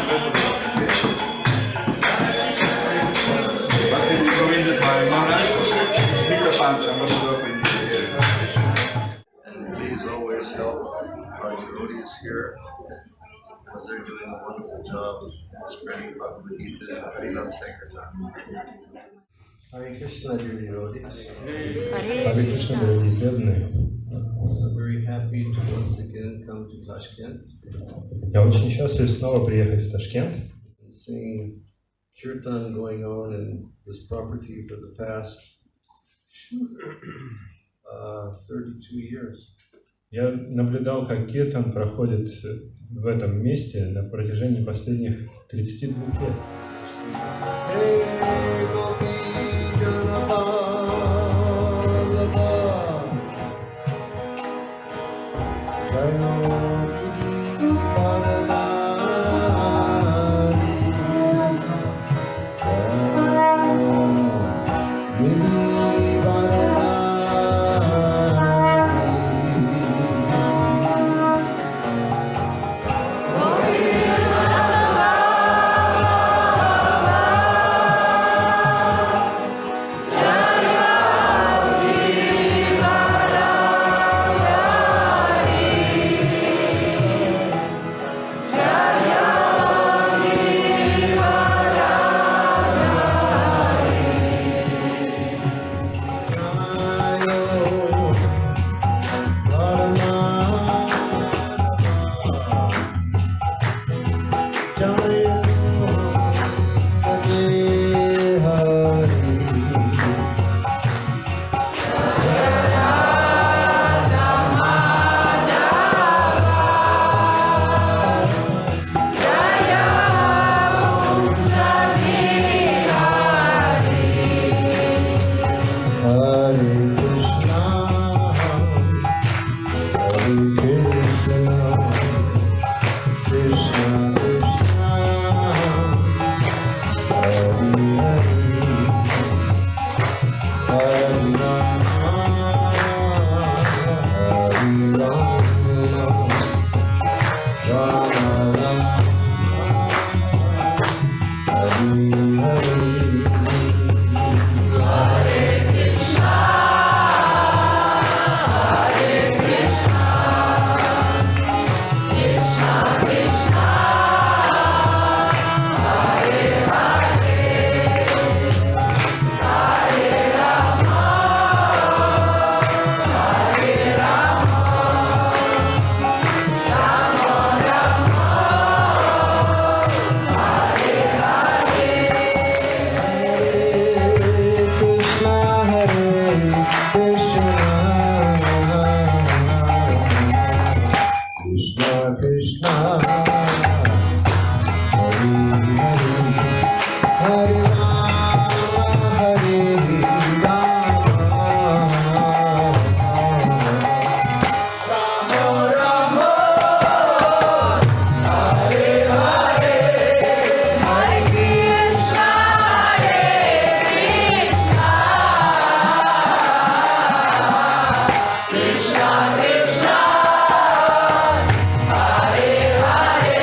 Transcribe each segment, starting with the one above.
And please always help our devotees here because they're doing a wonderful job of spreading Bhagavad Gita and Harinam Sankirtan. Hare Krishna, dear devotees. Hare Krishna, дорогие преданные. I'm very happy to once again come to Tashkent. Я очень счастлив снова приехать в Ташкент. And seeing kirtan going on in this property for the past 32 years. Я наблюдал, как киртан проходит в этом месте на протяжении последних 32 лет. Krishna, Krishna, Hare Hare.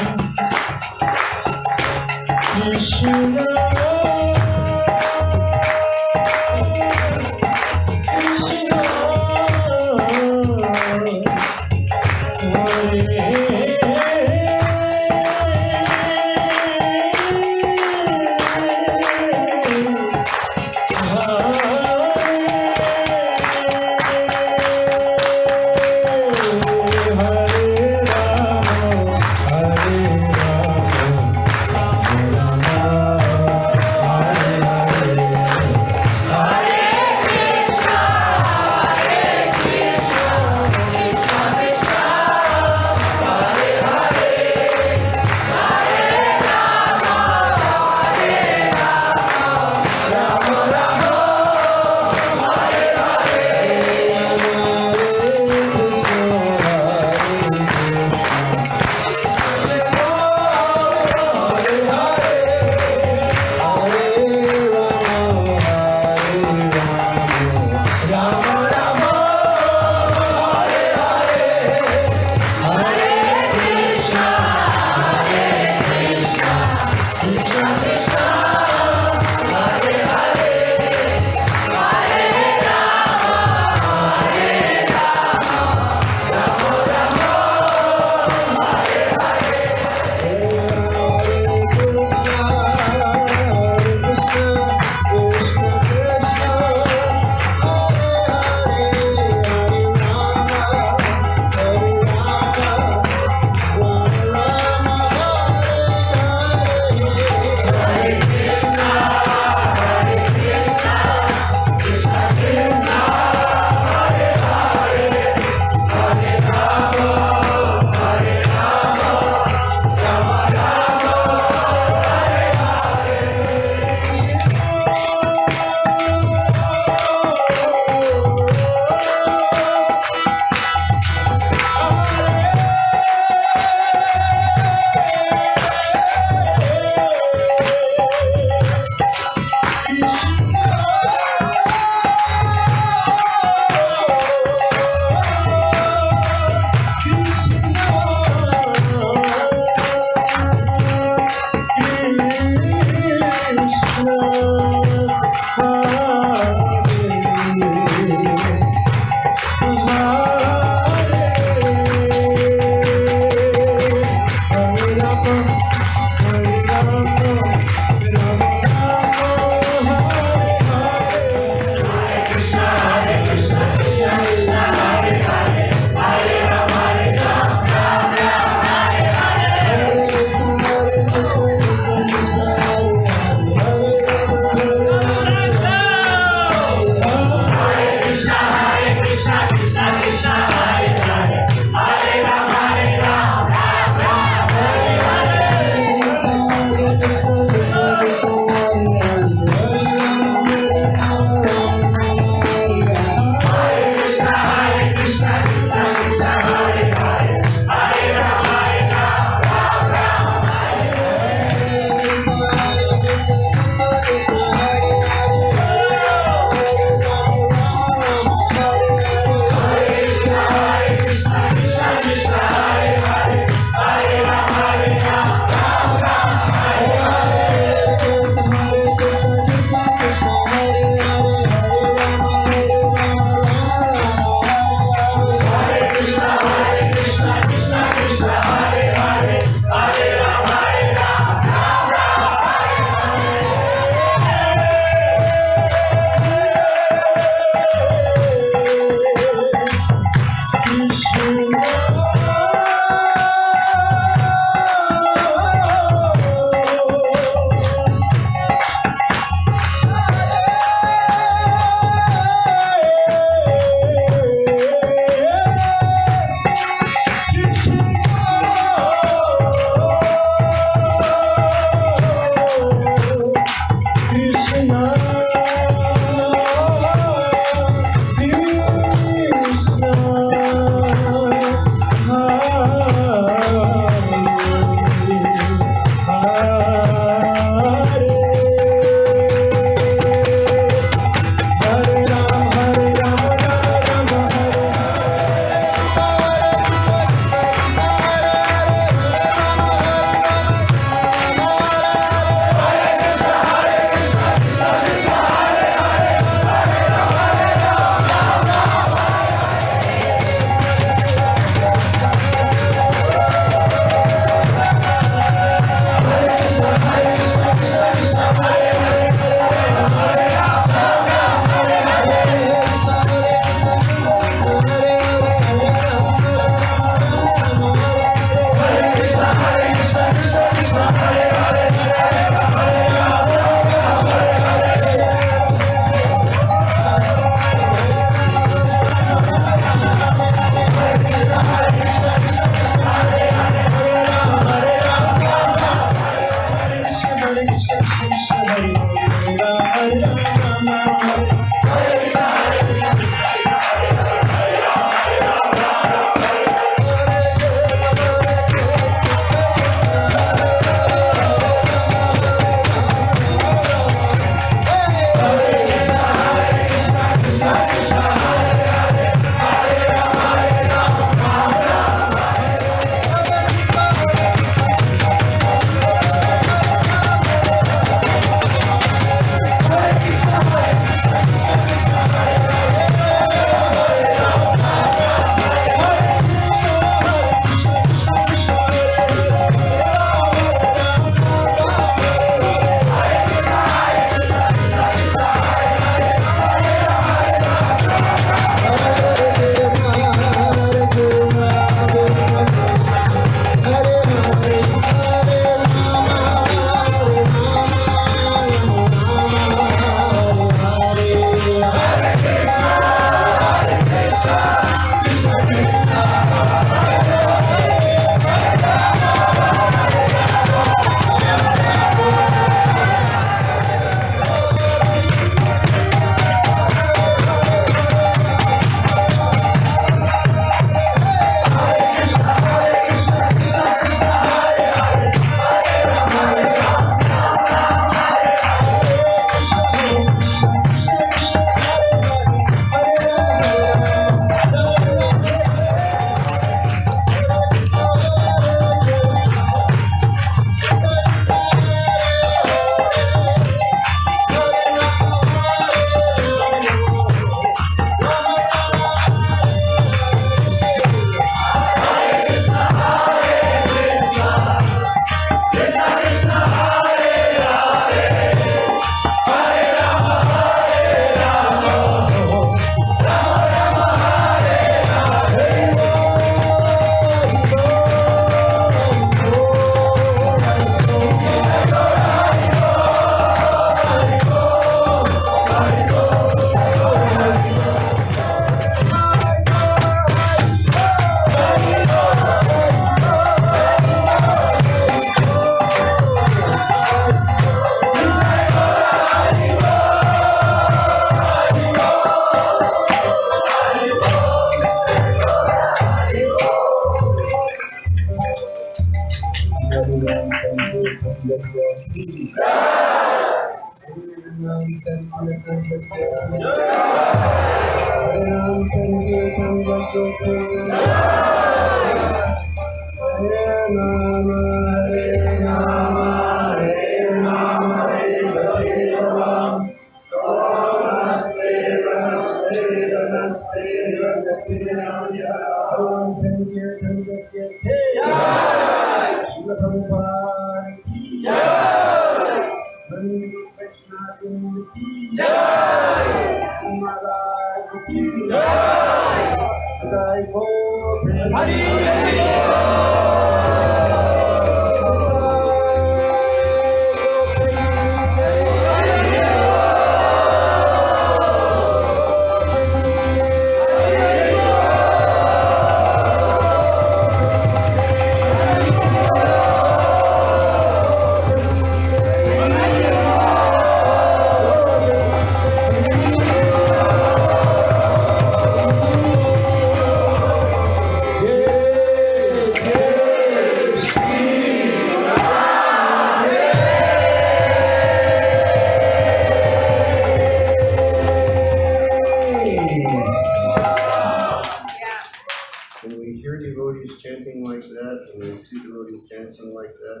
When we hear devotees chanting like that, and we see devotees dancing like that,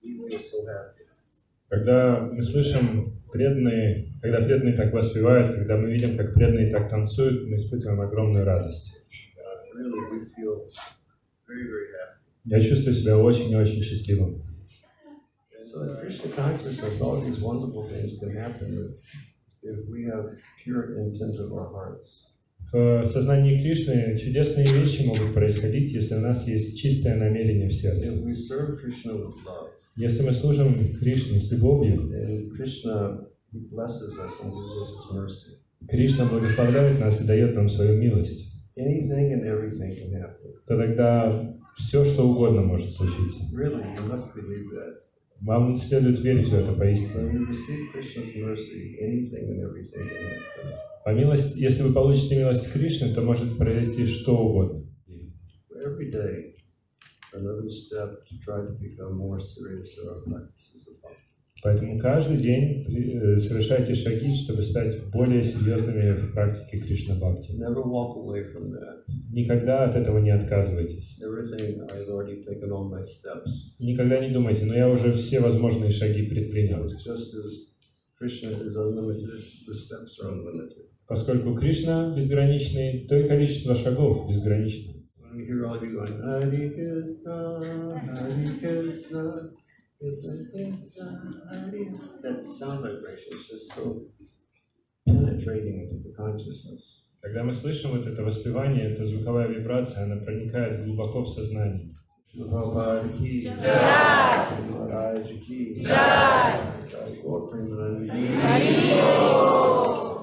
we feel so happy. Когда мы слышим преданные, когда преданные так воспевают, когда мы видим, как преданные так танцуют, мы испытываем огромную радость. Really, we feel very, very happy. Я чувствую себя очень и очень счастливым. So in Krishna consciousness, all these wonderful things can happen if we have pure intent of our hearts. В сознании Кришны чудесные вещи могут происходить, если у нас есть чистое намерение в сердце. If we serve Krishna with love, Если мы служим Кришне с любовью, then Krishna blesses us and gives us His mercy. Кришна благословляет нас и дает нам свою милость, Anything and everything can happen. то тогда все, что угодно может случиться. Really, you must believe that. Вам следует верить в это поистине. When you receive Krishna's mercy, anything and everything can happen. Если вы получите милость Кришны, то может произойти что угодно. Every day, another step to try to become more serious in our practices of bhakti. Поэтому каждый день совершайте шаги, чтобы стать более серьезными в практике Кришна-бхакти. Never walk away from that. Никогда от этого не отказывайтесь. Never think I've already taken all my steps. Никогда не думайте, я уже все возможные шаги предпринял. Just as Krishna is unlimited, the steps are unlimited. Поскольку Кришна безграничный, то и количество шагов безгранично. When you hear all of you going, Hare Krishna, Hare Krishna, Krishna Krishna, Hare, that sound vibration is just so penetrating into the consciousness. Когда мы слышим вот это воспевание, эта звуковая вибрация, она проникает глубоко в сознание. Prabhupada ki jai, Maharaj ki jai, Jai Gaur Premanand ki jai.